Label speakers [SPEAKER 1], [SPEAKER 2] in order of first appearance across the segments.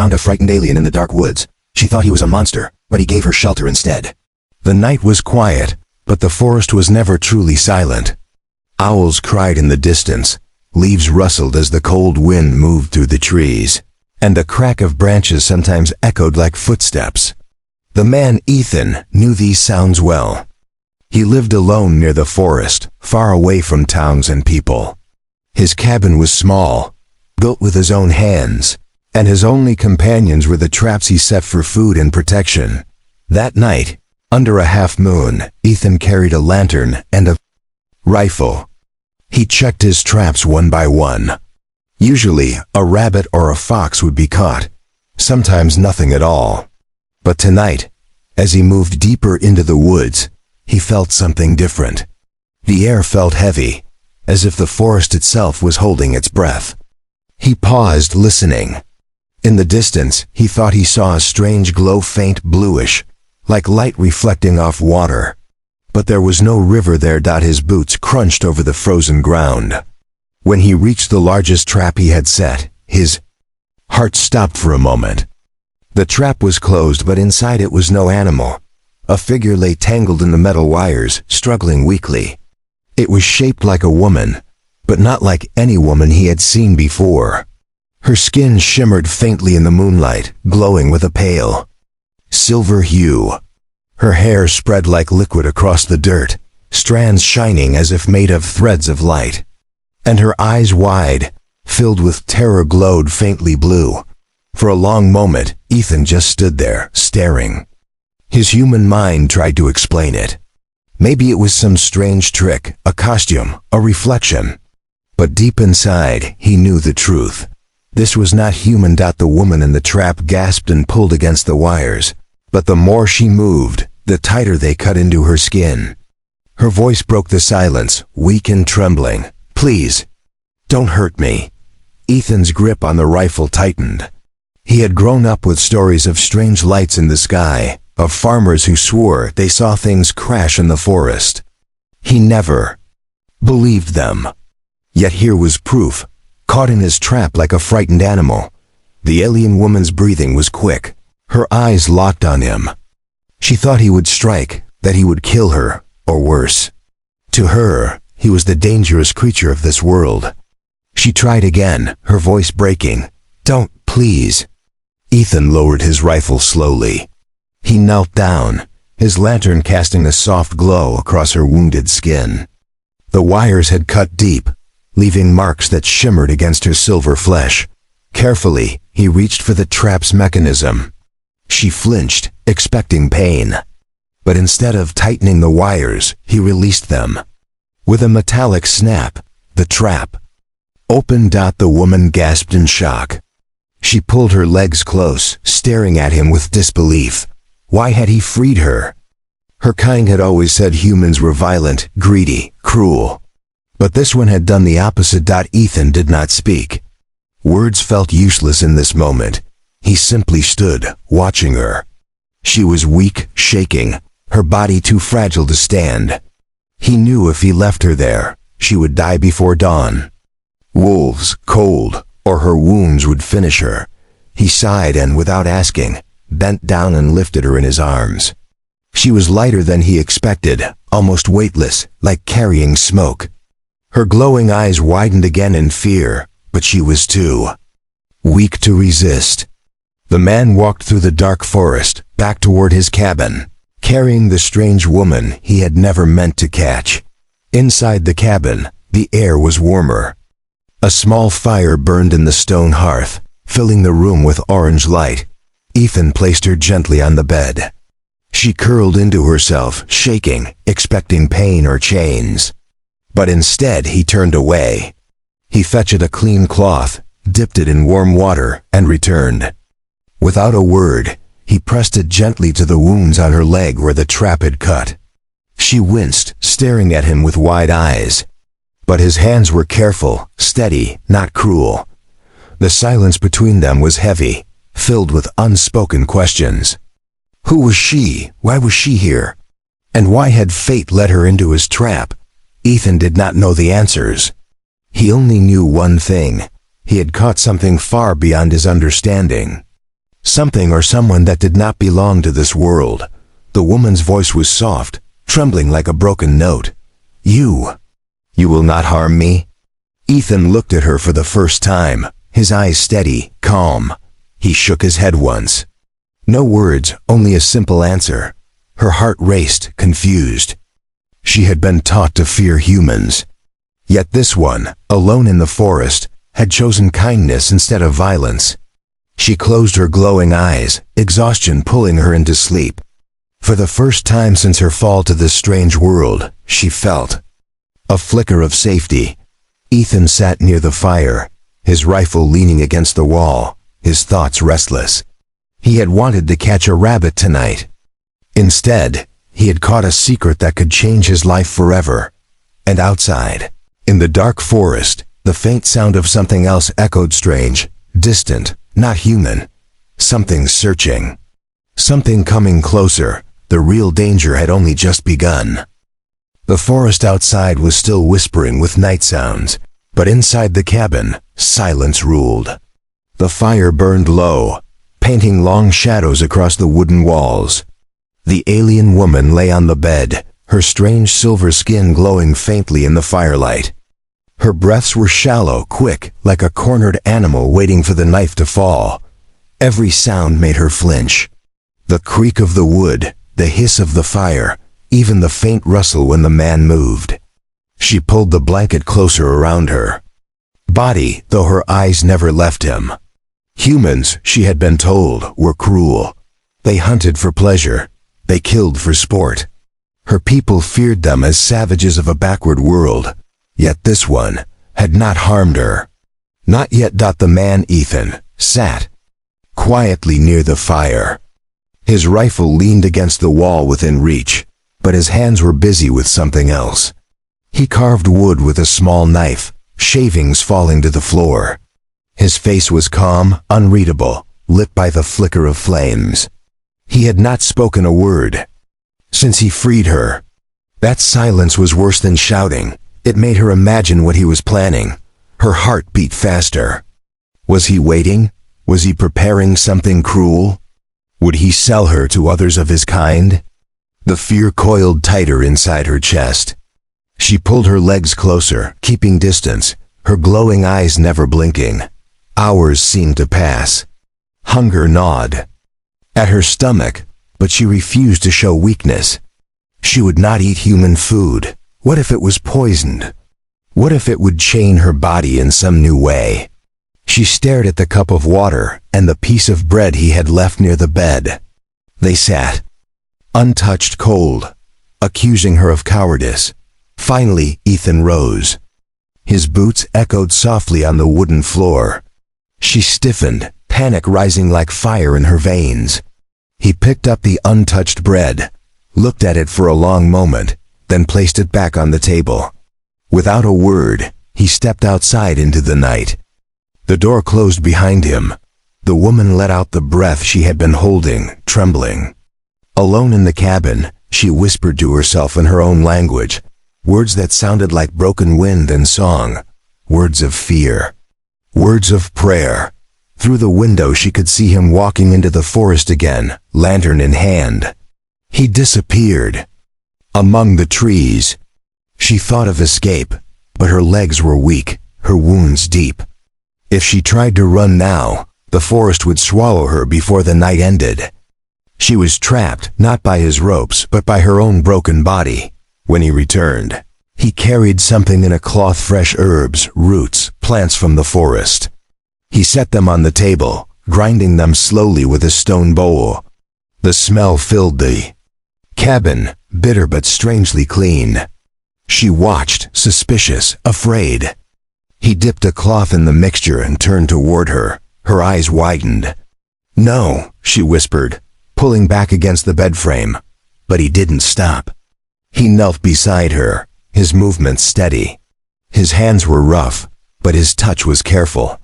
[SPEAKER 1] found a frightened alien in the dark woods. She thought he was a monster, but he gave her shelter instead. The night was quiet, but the forest was never truly silent. Owls cried in the distance, leaves rustled as the cold wind moved through the trees, and the crack of branches sometimes echoed like footsteps. The man Ethan knew these sounds well. He lived alone near the forest, far away from towns and people. His cabin was small, built with his own hands, and his only companions were the traps he set for food and protection. That night, under a half moon, Ethan carried a lantern and a rifle. He checked his traps one by one. Usually, a rabbit or a fox would be caught, sometimes nothing at all. But tonight, as he moved deeper into the woods, he felt something different. The air felt heavy, as if the forest itself was holding its breath. He paused, listening. In the distance, he thought he saw a strange glow, faint bluish, like light reflecting off water. But there was no river there. His boots crunched over the frozen ground. When he reached the largest trap he had set, his heart stopped for a moment. The trap was closed, but inside it was no animal. A figure lay tangled in the metal wires, struggling weakly. It was shaped like a woman, but not like any woman he had seen before. Her skin shimmered faintly in the moonlight, glowing with a pale silver hue. Her hair spread like liquid across the dirt, strands shining as if made of threads of light. And her eyes, wide, filled with terror, glowed faintly blue. For a long moment, Ethan just stood there, staring. His human mind tried to explain it. Maybe it was some strange trick, a costume, a reflection. But deep inside, he knew the truth. This was not human. The woman in the trap gasped and pulled against the wires. But the more she moved, the tighter they cut into her skin. Her voice broke the silence, weak and trembling. "Please, don't hurt me." Ethan's grip on the rifle tightened. He had grown up with stories of strange lights in the sky, of farmers who swore they saw things crash in the forest. He never believed them. Yet here was proof, caught in his trap like a frightened animal. The alien woman's breathing was quick. Her eyes locked on him. She thought he would strike, that he would kill her, or worse. To her, he was the dangerous creature of this world. She tried again, her voice breaking. "Don't, please." Ethan lowered his rifle slowly. He knelt down, his lantern casting a soft glow across her wounded skin. The wires had cut deep, leaving marks that shimmered against her silver flesh. Carefully, he reached for the trap's mechanism. She flinched, expecting pain. But instead of tightening the wires, he released them. With a metallic snap, the trap opened. The woman gasped in shock. She pulled her legs close, staring at him with disbelief. Why had he freed her? Her kind had always said humans were violent, greedy, cruel. But this one had done the opposite. Ethan did not speak. Words felt useless in this moment. He simply stood, watching her. She was weak, shaking, her body too fragile to stand. He knew if he left her there, she would die before dawn. Wolves, cold, or her wounds would finish her. He sighed and, without asking, bent down and lifted her in his arms. She was lighter than he expected, almost weightless, like carrying smoke. Her glowing eyes widened again in fear, but she was too weak to resist. The man walked through the dark forest, back toward his cabin, carrying the strange woman he had never meant to catch. Inside the cabin, the air was warmer. A small fire burned in the stone hearth, filling the room with orange light. Ethan placed her gently on the bed. She curled into herself, shaking, expecting pain or chains. But instead he turned away. He fetched a clean cloth, dipped it in warm water, and returned. Without a word, he pressed it gently to the wounds on her leg where the trap had cut. She winced, staring at him with wide eyes. But his hands were careful, steady, not cruel. The silence between them was heavy, filled with unspoken questions. Who was she? Why was she here? And why had fate led her into his trap? Ethan did not know the answers. He only knew one thing. He had caught something far beyond his understanding. Something or someone that did not belong to this world. The woman's voice was soft, trembling like a broken note. You will not harm me? Ethan looked at her for the first time, his eyes steady, calm. He shook his head once. No words, only a simple answer. Her heart raced, confused. She had been taught to fear humans. Yet this one, alone in the forest, had chosen kindness instead of violence. She closed her glowing eyes, exhaustion pulling her into sleep. For the first time since her fall to this strange world, she felt a flicker of safety. Ethan sat near the fire, his rifle leaning against the wall, his thoughts restless. He had wanted to catch a rabbit tonight. Instead, he had caught a secret that could change his life forever. And outside, in the dark forest, the faint sound of something else echoed strange, distant, not human. Something searching. Something coming closer. The real danger had only just begun. The forest outside was still whispering with night sounds, but inside the cabin, silence ruled. The fire burned low, painting long shadows across the wooden walls. The alien woman lay on the bed, her strange silver skin glowing faintly in the firelight. Her breaths were shallow, quick, like a cornered animal waiting for the knife to fall. Every sound made her flinch. The creak of the wood, the hiss of the fire, even the faint rustle when the man moved. She pulled the blanket closer around her body, though her eyes never left him. Humans, she had been told, were cruel. They hunted for pleasure. They killed for sport. Her people feared them as savages of a backward world. Yet this one had not harmed her. Not yet. The man, Ethan, sat quietly near the fire. His rifle leaned against the wall within reach, but his hands were busy with something else. He carved wood with a small knife, shavings falling to the floor. His face was calm, unreadable, lit by the flicker of flames. He had not spoken a word since he freed her. That silence was worse than shouting. It made her imagine what he was planning. Her heart beat faster. Was he waiting? Was he preparing something cruel? Would he sell her to others of his kind? The fear coiled tighter inside her chest. She pulled her legs closer, keeping distance, her glowing eyes never blinking. Hours seemed to pass. Hunger gnawed at her stomach, but she refused to show weakness. She would not eat human food. What if it was poisoned? What if it would chain her body in some new way? She stared at the cup of water and the piece of bread he had left near the bed. They sat, untouched, cold, accusing her of cowardice. Finally, Ethan rose. His boots echoed softly on the wooden floor. She stiffened, panic rising like fire in her veins. He picked up the untouched bread, looked at it for a long moment, then placed it back on the table. Without a word, he stepped outside into the night. The door closed behind him. The woman let out the breath she had been holding, trembling. Alone in the cabin, she whispered to herself in her own language, words that sounded like broken wind and song, words of fear, words of prayer. Through the window she could see him walking into the forest again, lantern in hand. He disappeared among the trees. She thought of escape, but her legs were weak, her wounds deep. If she tried to run now, the forest would swallow her before the night ended. She was trapped, not by his ropes, but by her own broken body. When he returned, he carried something in a cloth, fresh herbs, roots, plants from the forest. He set them on the table, grinding them slowly with a stone bowl. The smell filled the cabin, bitter but strangely clean. She watched, suspicious, afraid. He dipped a cloth in the mixture and turned toward her. Her eyes widened. "No," she whispered, pulling back against the bed frame. But he didn't stop. He knelt beside her, his movements steady. His hands were rough, but his touch was careful.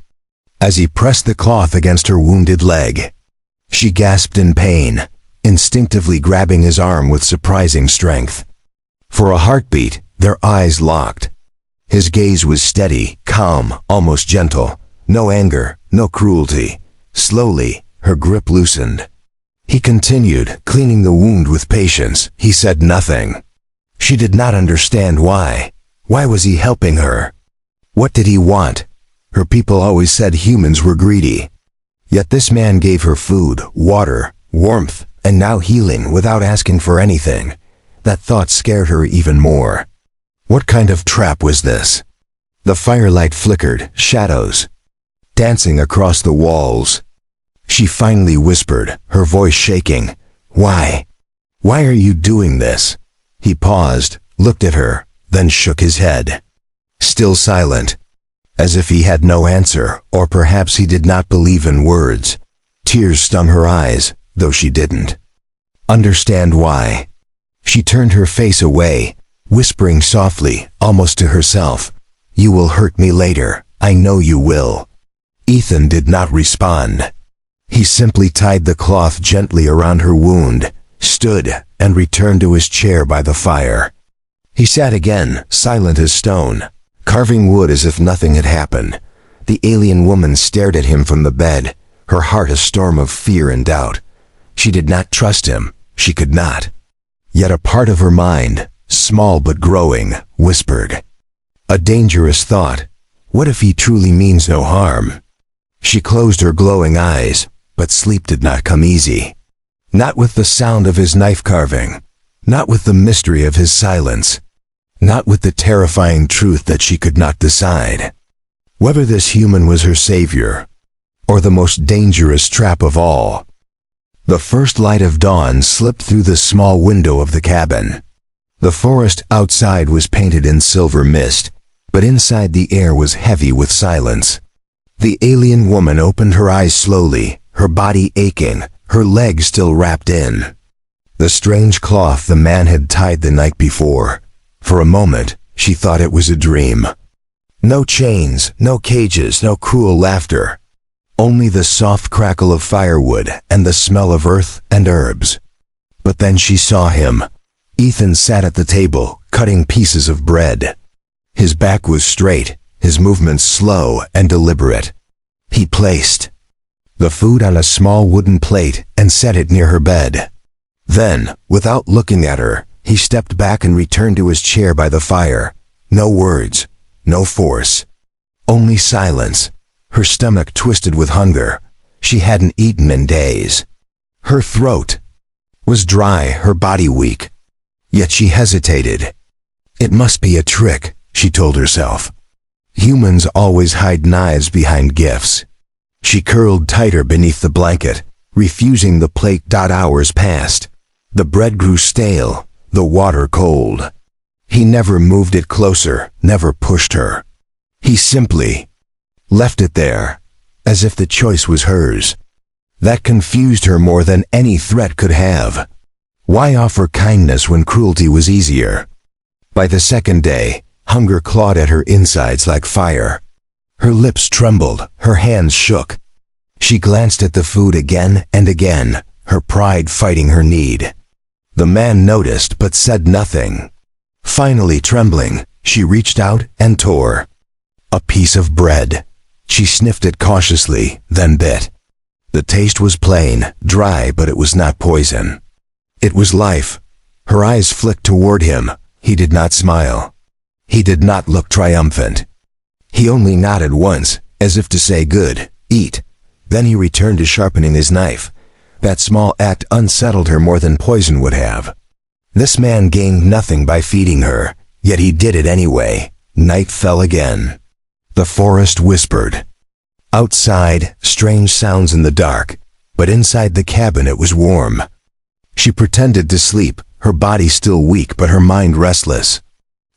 [SPEAKER 1] As he pressed the cloth against her wounded leg, she gasped in pain, instinctively grabbing his arm with surprising strength. For a heartbeat, their eyes locked. His gaze was steady, calm, almost gentle. No anger, no cruelty. Slowly, her grip loosened. He continued, cleaning the wound with patience. He said nothing. She did not understand why. Why was he helping her? What did he want? Her people always said humans were greedy. Yet this man gave her food, water, warmth, and now healing without asking for anything. That thought scared her even more. What kind of trap was this? The firelight flickered, shadows dancing across the walls. She finally whispered, her voice shaking, "Why? Why are you doing this?" He paused, looked at her, then shook his head. Still silent, as if he had no answer, or perhaps he did not believe in words. Tears stung her eyes, though she didn't understand why. She turned her face away, whispering softly, almost to herself, "You will hurt me later, I know you will." Ethan did not respond. He simply tied the cloth gently around her wound, stood, and returned to his chair by the fire. He sat again, silent as stone, carving wood as if nothing had happened. The alien woman stared at him from the bed, her heart a storm of fear and doubt. She did not trust him. She could not. Yet a part of her mind, small but growing, whispered. A dangerous thought. What if he truly means no harm? She closed her glowing eyes, but sleep did not come easy. Not with the sound of his knife carving. Not with the mystery of his silence. Not with the terrifying truth that she could not decide whether this human was her savior, or the most dangerous trap of all. The first light of dawn slipped through the small window of the cabin. The forest outside was painted in silver mist, but inside the air was heavy with silence. The alien woman opened her eyes slowly, her body aching, her legs still wrapped in the strange cloth the man had tied the night before. For a moment, she thought it was a dream. No chains, no cages, no cruel laughter. Only the soft crackle of firewood and the smell of earth and herbs. But then she saw him. Ethan sat at the table, cutting pieces of bread. His back was straight, his movements slow and deliberate. He placed the food on a small wooden plate and set it near her bed. Then, without looking at her, he stepped back and returned to his chair by the fire. No words, no force, only silence. Her stomach twisted with hunger. She hadn't eaten in days. Her throat was dry, her body weak. Yet she hesitated. It must be a trick, she told herself. Humans always hide knives behind gifts. She curled tighter beneath the blanket, refusing the plate. Hours passed. The bread grew stale, the water cold. He never moved it closer, never pushed her. He simply left it there, as if the choice was hers. That confused her more than any threat could have. Why offer kindness when cruelty was easier? By the second day, hunger clawed at her insides like fire. Her lips trembled, her hands shook. She glanced at the food again and again, her pride fighting her need. The man noticed but said nothing. Finally, trembling, she reached out and tore a piece of bread. She sniffed it cautiously, then bit. The taste was plain, dry, but it was not poison. It was life. Her eyes flicked toward him. He did not smile. He did not look triumphant. He only nodded once, as if to say good, eat. Then he returned to sharpening his knife. That small act unsettled her more than poison would have. This man gained nothing by feeding her, yet he did it anyway. Night fell again. The forest whispered. Outside, strange sounds in the dark, but inside the cabin it was warm. She pretended to sleep, her body still weak but her mind restless.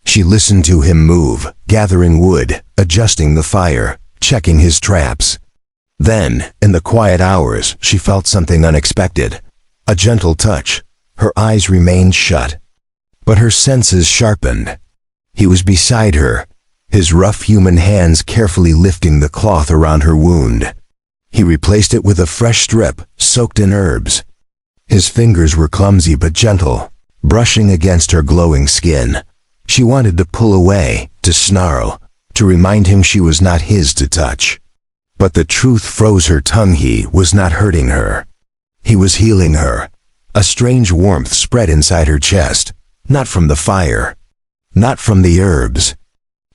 [SPEAKER 1] She listened to him move, gathering wood, adjusting the fire, checking his traps. Then, in the quiet hours, she felt something unexpected. A gentle touch. Her eyes remained shut, but her senses sharpened. He was beside her, his rough human hands carefully lifting the cloth around her wound. He replaced it with a fresh strip, soaked in herbs. His fingers were clumsy but gentle, brushing against her glowing skin. She wanted to pull away, to snarl, to remind him she was not his to touch. But the truth froze her tongue. He was not hurting her. He was healing her. A strange warmth spread inside her chest, not from the fire, not from the herbs,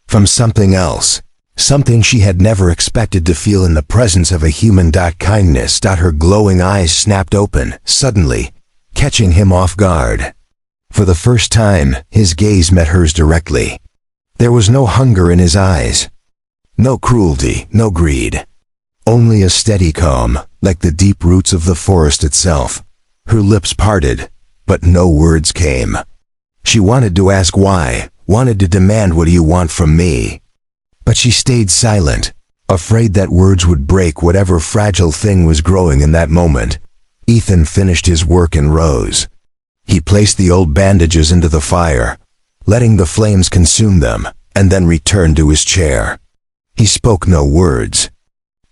[SPEAKER 1] from something else, something she had never expected to feel in the presence of a human. Kindness. Her glowing eyes snapped open, suddenly, catching him off guard. For the first time, his gaze met hers directly. There was no hunger in his eyes, no cruelty, no greed. Only a steady calm, like the deep roots of the forest itself. Her lips parted, but no words came. She wanted to ask why, wanted to demand, "What do you want from me?" But she stayed silent, afraid that words would break whatever fragile thing was growing in that moment. Ethan finished his work and rose. He placed the old bandages into the fire, letting the flames consume them, and then returned to his chair. He spoke no words.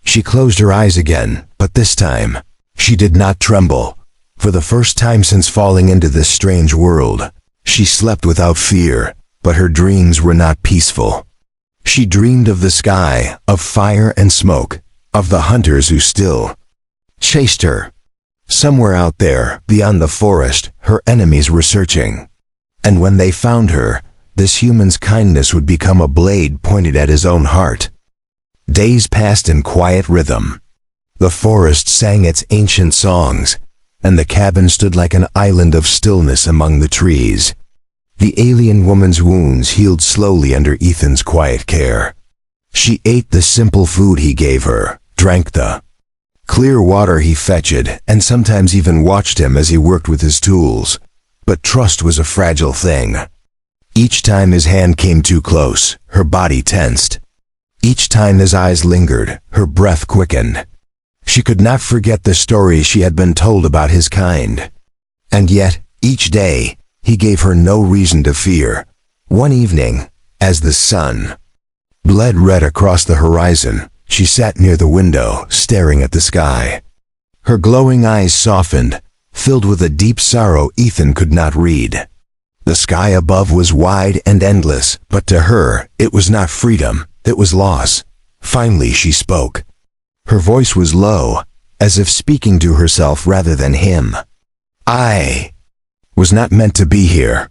[SPEAKER 1] She closed her eyes again, but this time, she did not tremble. For the first time since falling into this strange world, she slept without fear, but her dreams were not peaceful. She dreamed of the sky, of fire and smoke, of the hunters who still chased her. Somewhere out there, beyond the forest, her enemies were searching. And when they found her, this human's kindness would become a blade pointed at his own heart. Days passed in quiet rhythm. The forest sang its ancient songs, and the cabin stood like an island of stillness among the trees. The alien woman's wounds healed slowly under Ethan's quiet care. She ate the simple food he gave her, drank the clear water he fetched, and sometimes even watched him as he worked with his tools. But trust was a fragile thing. Each time his hand came too close, her body tensed. Each time his eyes lingered, her breath quickened. She could not forget the stories she had been told about his kind. And yet, each day, he gave her no reason to fear. One evening, as the sun bled red across the horizon, she sat near the window, staring at the sky. Her glowing eyes softened, filled with a deep sorrow Ethan could not read. The sky above was wide and endless, but to her, it was not freedom, it was loss. Finally she spoke. Her voice was low, as if speaking to herself rather than him. "I was not meant to be here."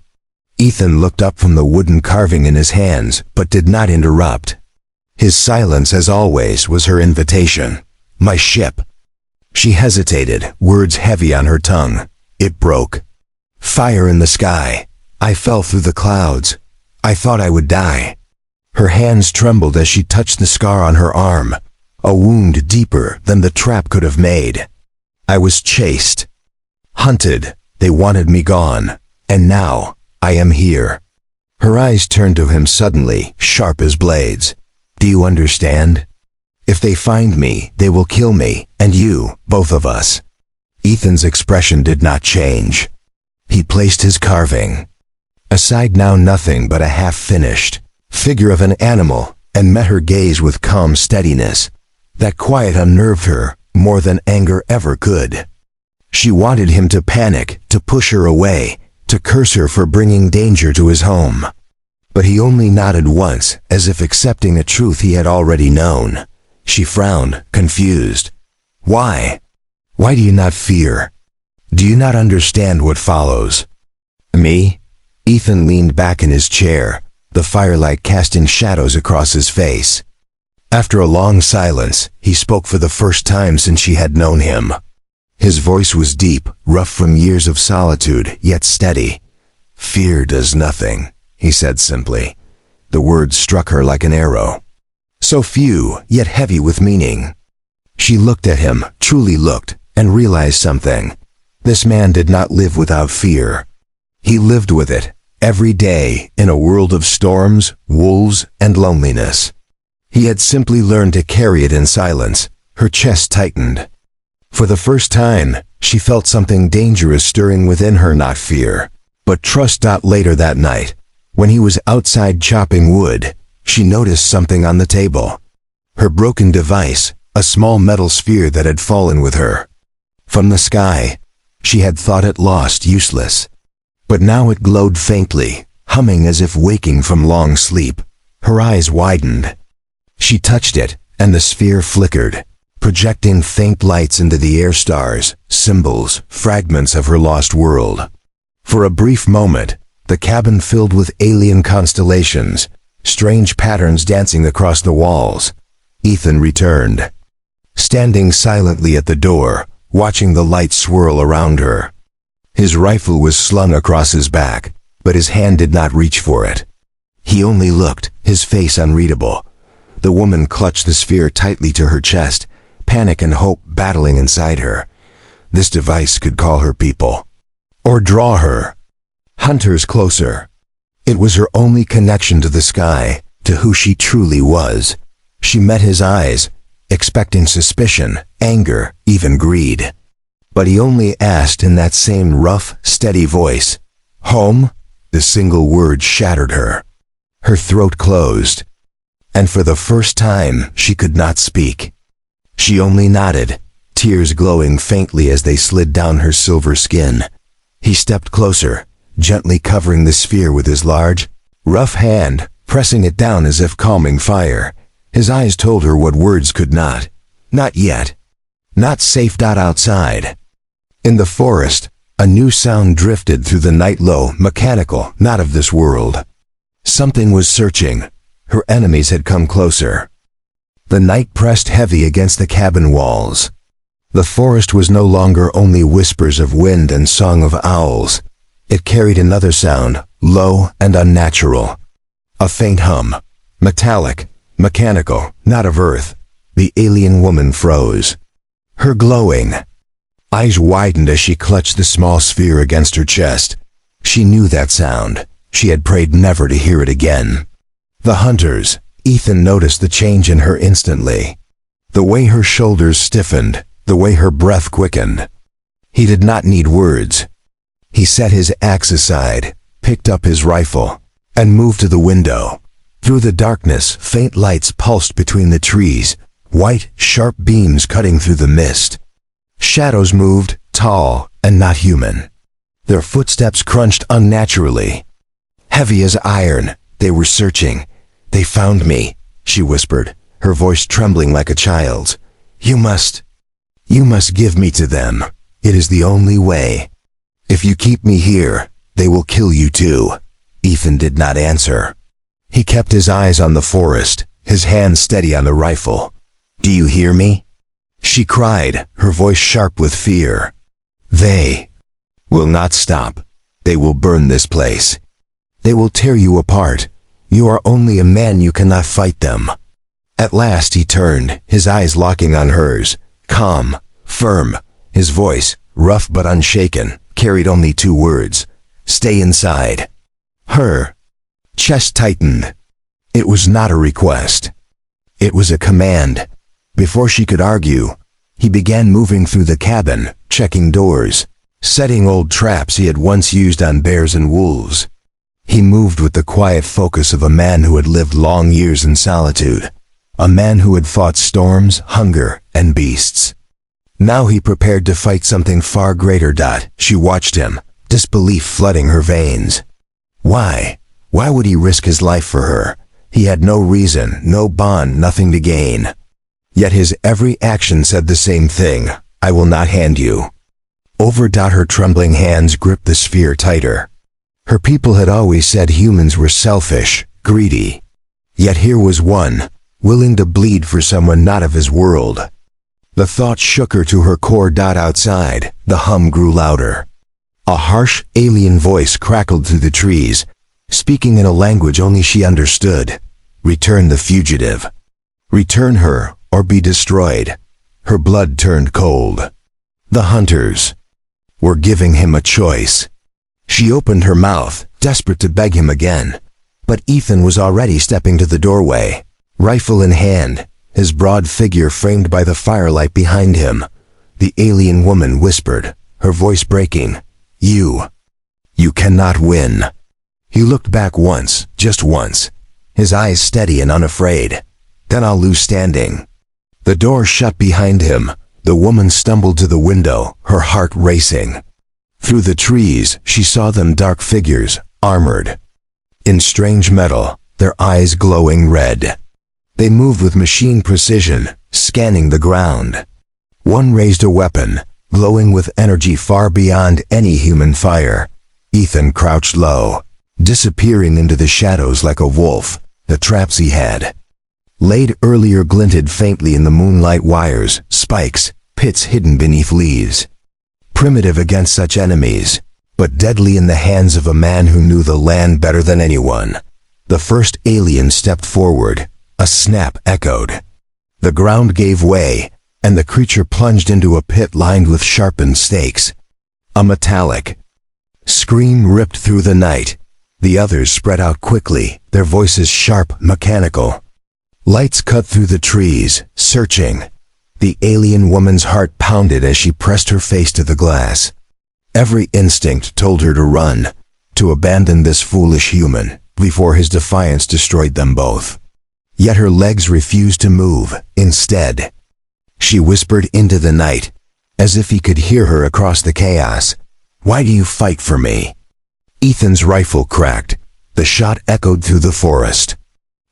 [SPEAKER 1] Ethan looked up from the wooden carving in his hands, but did not interrupt. His silence, as always, was her invitation. "My ship." She hesitated, words heavy on her tongue. It broke. "Fire in the sky. I fell through the clouds. I thought I would die." Her hands trembled as she touched the scar on her arm, a wound deeper than the trap could have made. "I was chased, hunted, they wanted me gone, and now I am here." Her eyes turned to him suddenly, sharp as blades. "Do you understand? If they find me, they will kill me, and you, both of us." Ethan's expression did not change. He placed his carving aside, now nothing but a half-finished figure of an animal, and met her gaze with calm steadiness. That quiet unnerved her more than anger ever could. She wanted him to panic, to push her away, to curse her for bringing danger to his home. But he only nodded once, as if accepting a truth he had already known. She frowned, confused. "Why? Why do you not fear? Do you not understand what follows?" "Me?" Ethan leaned back in his chair, the firelight casting shadows across his face. After a long silence, he spoke for the first time since she had known him. His voice was deep, rough from years of solitude, yet steady. "Fear does nothing," he said simply. The words struck her like an arrow. So few, yet heavy with meaning. She looked at him, truly looked, and realized something. This man did not live without fear. He lived with it, every day, in a world of storms, wolves, and loneliness. He had simply learned to carry it in silence. Her chest tightened. For the first time, she felt something dangerous stirring within her, not fear, but trust. Later that night, when he was outside chopping wood, she noticed something on the table. Her broken device, a small metal sphere that had fallen with her from the sky. She had thought it lost, useless. But now it glowed faintly, humming as if waking from long sleep. Her eyes widened. She touched it, and the sphere flickered, projecting faint lights into the air, stars, symbols, fragments of her lost world. For a brief moment, the cabin filled with alien constellations, strange patterns dancing across the walls. Ethan returned, standing silently at the door, watching the light swirl around her. His rifle was slung across his back, but his hand did not reach for it. He only looked, his face unreadable. The woman clutched the sphere tightly to her chest, panic and hope battling inside her. This device could call her people, or draw her hunters closer. It was her only connection to the sky, to who she truly was. She met his eyes, expecting suspicion, anger, even greed. But he only asked in that same rough, steady voice, "Home?" The single word shattered her. Her throat closed, and for the first time she could not speak. She only nodded, tears glowing faintly as they slid down her silver skin. He stepped closer, gently covering the sphere with his large, rough hand, pressing it down as if calming fire. His eyes told her what words could not. Not yet. Not safe. Outside, in the forest, a new sound drifted through the night, low, mechanical, not of this world. Something was searching. Her enemies had come closer. The night pressed heavy against the cabin walls. The forest was no longer only whispers of wind and song of owls. It carried another sound, low and unnatural. A faint hum, metallic, mechanical, not of earth. The alien woman froze. Her glowing eyes widened as she clutched the small sphere against her chest. She knew that sound. She had prayed never to hear it again. The hunters. Ethan noticed the change in her instantly. The way her shoulders stiffened, the way her breath quickened. He did not need words. He set his axe aside, picked up his rifle, and moved to the window. Through the darkness, faint lights pulsed between the trees, white, sharp beams cutting through the mist. Shadows moved, tall and not human. Their footsteps crunched unnaturally. Heavy as iron, they were searching. "They found me," she whispered, her voice trembling like a child's. You must give me to them. It is the only way. If you keep me here, they will kill you too." Ethan did not answer. He kept his eyes on the forest, his hand steady on the rifle. "Do you hear me?" she cried, her voice sharp with fear. "They will not stop. They will burn this place. They will tear you apart. You are only a man, you cannot fight them." At last he turned, his eyes locking on hers, calm, firm. His voice, rough but unshaken, carried only two words: "Stay inside." Her chest tightened. It was not a request. It was a command. Before she could argue, he began moving through the cabin, checking doors, setting old traps he had once used on bears and wolves. He moved with the quiet focus of a man who had lived long years in solitude, a man who had fought storms, hunger, and beasts. Now he prepared to fight something far greater. She watched him, disbelief flooding her veins. Why? Why would he risk his life for her? He had no reason, no bond, nothing to gain. Yet his every action said the same thing: "I will not hand you over." Her trembling hands gripped the sphere tighter. Her people had always said humans were selfish, greedy. Yet here was one, willing to bleed for someone not of his world. The thought shook her to her core. Outside, the hum grew louder. A harsh, alien voice crackled through the trees, speaking in a language only she understood. "Return the fugitive. Return her, or be destroyed." Her blood turned cold. The hunters were giving him a choice. She opened her mouth, desperate to beg him again. But Ethan was already stepping to the doorway, rifle in hand, his broad figure framed by the firelight behind him. The alien woman whispered, her voice breaking, You cannot win." He looked back once, just once, his eyes steady and unafraid. "Then I'll lose standing." The door shut behind him. The woman stumbled to the window, her heart racing. Through the trees, she saw them, dark figures, armored in strange metal, their eyes glowing red. They moved with machine precision, scanning the ground. One raised a weapon, glowing with energy far beyond any human fire. Ethan crouched low, disappearing into the shadows like a wolf. The traps he had laid earlier glinted faintly in the moonlight. Wires, spikes, pits hidden beneath leaves. Primitive against such enemies, but deadly in the hands of a man who knew the land better than anyone. The first alien stepped forward. A snap echoed. The ground gave way, and the creature plunged into a pit lined with sharpened stakes. A metallic scream ripped through the night. The others spread out quickly, their voices sharp, mechanical. Lights cut through the trees, searching. The alien woman's heart pounded as she pressed her face to the glass. Every instinct told her to run, to abandon this foolish human, before his defiance destroyed them both. Yet her legs refused to move. Instead, she whispered into the night, as if he could hear her across the chaos. "Why do you fight for me?" Ethan's rifle cracked. The shot echoed through the forest.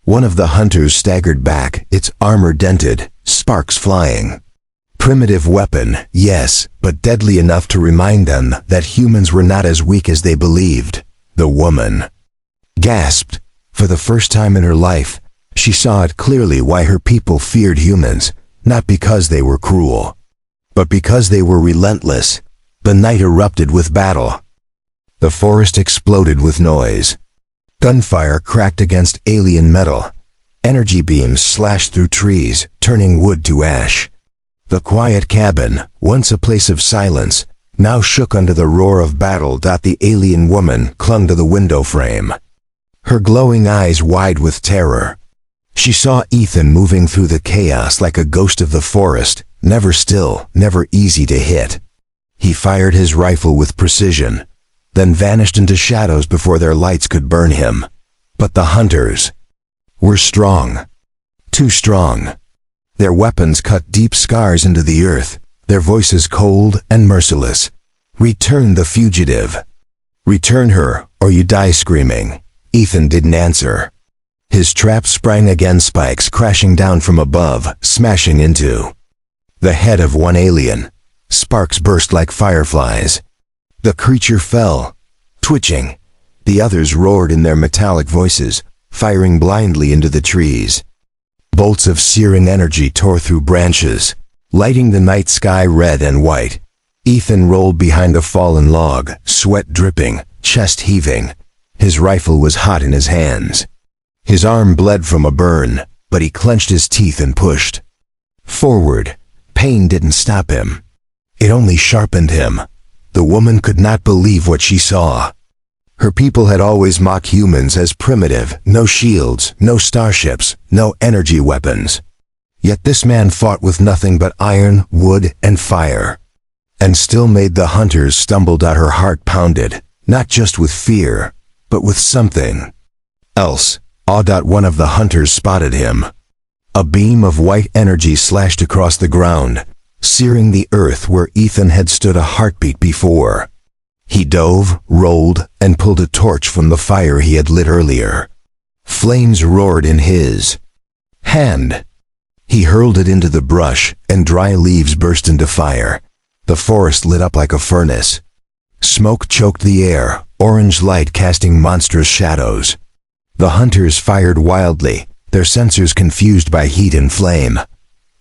[SPEAKER 1] One of the hunters staggered back, its armor dented, sparks flying. Primitive weapon, yes, but deadly enough to remind them that humans were not as weak as they believed. The woman gasped. For the first time in her life, she saw it clearly why her people feared humans, not because they were cruel, but because they were relentless. The night erupted with battle. The forest exploded with noise. Gunfire cracked against alien metal. Energy beams slashed through trees, turning wood to ash. The quiet cabin, once a place of silence, now shook under the roar of battle. The alien woman clung to the window frame, her glowing eyes wide with terror. She saw Ethan moving through the chaos like a ghost of the forest, never still, never easy to hit. He fired his rifle with precision, then vanished into shadows before their lights could burn him. But the hunters were strong. Too strong. Their weapons cut deep scars into the earth, their voices cold and merciless. "Return the fugitive. Return her, or you die screaming." Ethan didn't answer. His trap sprang again, spikes crashing down from above, smashing into the head of one alien. Sparks burst like fireflies. The creature fell, twitching. The others roared in their metallic voices, firing blindly into the trees. Bolts of searing energy tore through branches, lighting the night sky red and white. Ethan rolled behind a fallen log, sweat dripping, chest heaving. His rifle was hot in his hands. His arm bled from a burn, but he clenched his teeth and pushed forward. Pain didn't stop him. It only sharpened him. The woman could not believe what she saw. Her people had always mocked humans as primitive, no shields, no starships, no energy weapons. Yet this man fought with nothing but iron, wood, and fire. And still made the hunters stumble. Her heart pounded, not just with fear, but with something else. One of the hunters spotted him. A beam of white energy slashed across the ground, searing the earth where Ethan had stood a heartbeat before. He dove, rolled, and pulled a torch from the fire he had lit earlier. Flames roared in his hand. He hurled it into the brush, and dry leaves burst into fire. The forest lit up like a furnace. Smoke choked the air, orange light casting monstrous shadows. The hunters fired wildly, their sensors confused by heat and flame.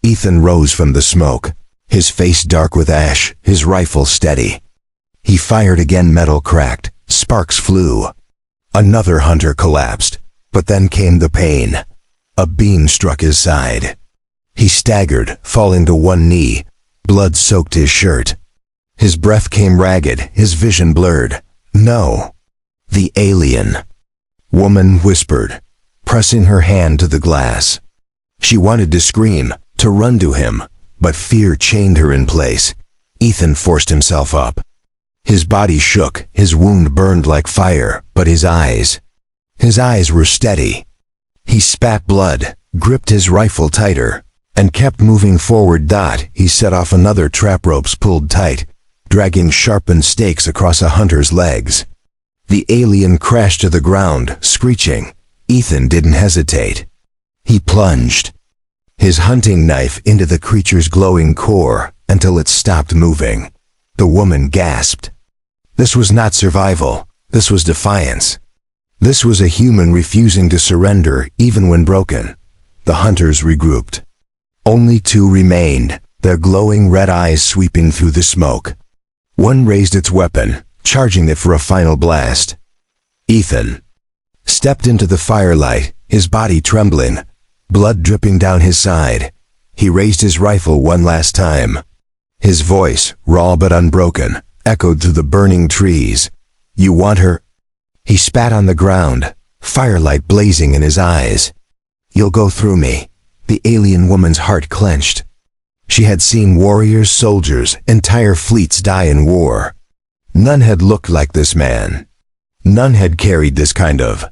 [SPEAKER 1] Ethan rose from the smoke, his face dark with ash, his rifle steady. He fired again, metal cracked, sparks flew. Another hunter collapsed, but then came the pain. A beam struck his side. He staggered, falling to one knee. Blood soaked his shirt. His breath came ragged, his vision blurred. No. The alien woman whispered, pressing her hand to the glass. She wanted to scream, to run to him, but fear chained her in place. Ethan forced himself up. His body shook, his wound burned like fire, but his eyes were steady. He spat blood, gripped his rifle tighter, and kept moving forward. He set off another trap, ropes pulled tight, dragging sharpened stakes across a hunter's legs. The alien crashed to the ground, screeching. Ethan didn't hesitate. He plunged his hunting knife into the creature's glowing core until it stopped moving. The woman gasped. This was not survival. This was defiance. This was a human refusing to surrender even when broken. The hunters regrouped. Only two remained, their glowing red eyes sweeping through the smoke. One raised its weapon, charging it for a final blast. Ethan stepped into the firelight, his body trembling, blood dripping down his side. He raised his rifle one last time. His voice, raw but unbroken, echoed through the burning trees. You want her? He spat on the ground, firelight blazing in his eyes. You'll go through me. The alien woman's heart clenched. She had seen warriors, soldiers, entire fleets die in war. None had looked like this man. None had carried this kind of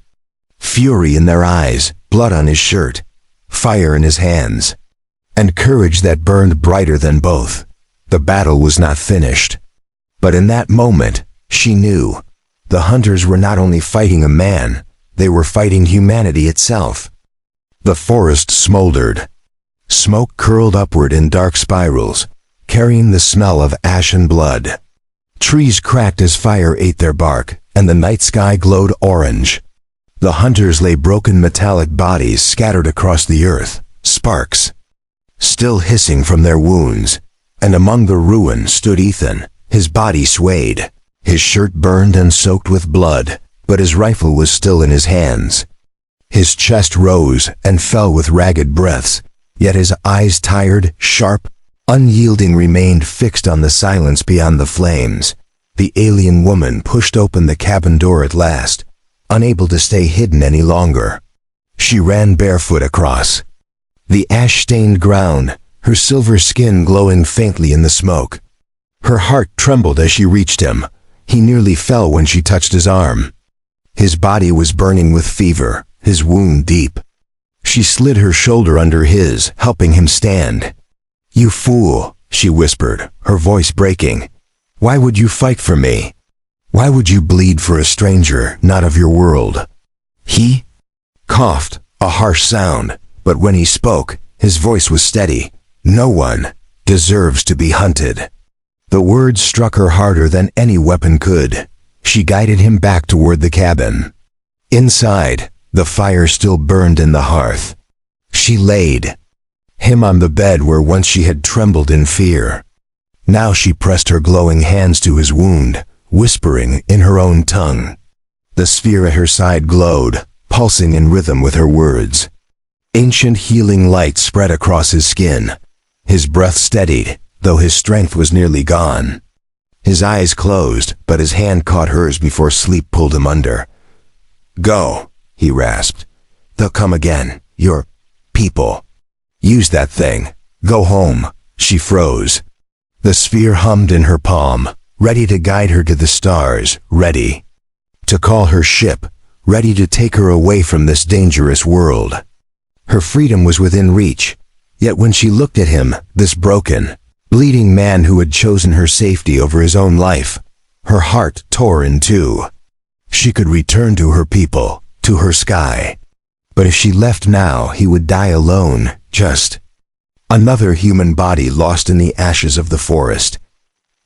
[SPEAKER 1] fury in their eyes, blood on his shirt, fire in his hands, and courage that burned brighter than both. The battle was not finished. But in that moment, she knew. The hunters were not only fighting a man, they were fighting humanity itself. The forest smoldered. Smoke curled upward in dark spirals, carrying the smell of ash and blood. Trees cracked as fire ate their bark, and the night sky glowed orange. The hunters lay broken metallic bodies scattered across the earth, sparks still hissing from their wounds. And among the ruins stood Ethan. His body swayed, his shirt burned and soaked with blood, but his rifle was still in his hands. His chest rose and fell with ragged breaths, yet his eyes, tired, sharp, unyielding, remained fixed on the silence beyond the flames. The alien woman pushed open the cabin door at last, unable to stay hidden any longer. She ran barefoot across the ash-stained ground, her silver skin glowing faintly in the smoke. Her heart trembled as she reached him. He nearly fell when she touched his arm. His body was burning with fever, his wound deep. She slid her shoulder under his, helping him stand. You fool, she whispered, her voice breaking. Why would you fight for me? Why would you bleed for a stranger, not of your world? He coughed, a harsh sound, but when he spoke, his voice was steady. No one deserves to be hunted. The words struck her harder than any weapon could. She guided him back toward the cabin. Inside, the fire still burned in the hearth. She laid him on the bed where once she had trembled in fear. Now she pressed her glowing hands to his wound, whispering in her own tongue. The sphere at her side glowed, pulsing in rhythm with her words. Ancient healing light spread across his skin. His breath steadied, though his strength was nearly gone. His eyes closed, but his hand caught hers before sleep pulled him under. Go, he rasped. They'll come again. Your people. Use that thing. Go home. She froze. The sphere hummed in her palm, ready to guide her to the stars, ready to call her ship, ready to take her away from this dangerous world. Her freedom was within reach, yet when she looked at him, this broken, bleeding man who had chosen her safety over his own life, her heart tore in two. She could return to her people, to her sky. But if she left now, he would die alone, just another human body lost in the ashes of the forest.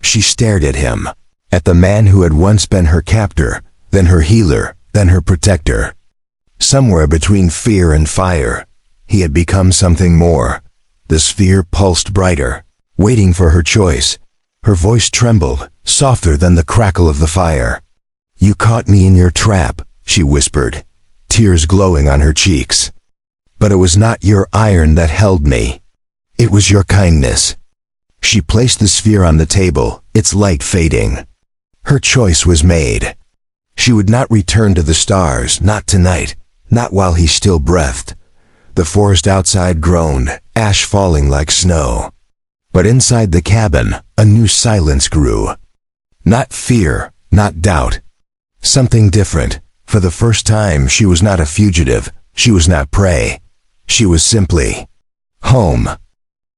[SPEAKER 1] She stared at him, at the man who had once been her captor, then her healer, then her protector. Somewhere between fear and fire, he had become something more. The sphere pulsed brighter, waiting for her choice. Her voice trembled, softer than the crackle of the fire. You caught me in your trap, she whispered, tears glowing on her cheeks. But it was not your iron that held me. It was your kindness. She placed the sphere on the table, its light fading. Her choice was made. She would not return to the stars, not tonight, not while he still breathed. The forest outside groaned, ash falling like snow. But inside the cabin, a new silence grew. Not fear, not doubt. Something different. For the first time, she was not a fugitive. She was not prey. She was simply home.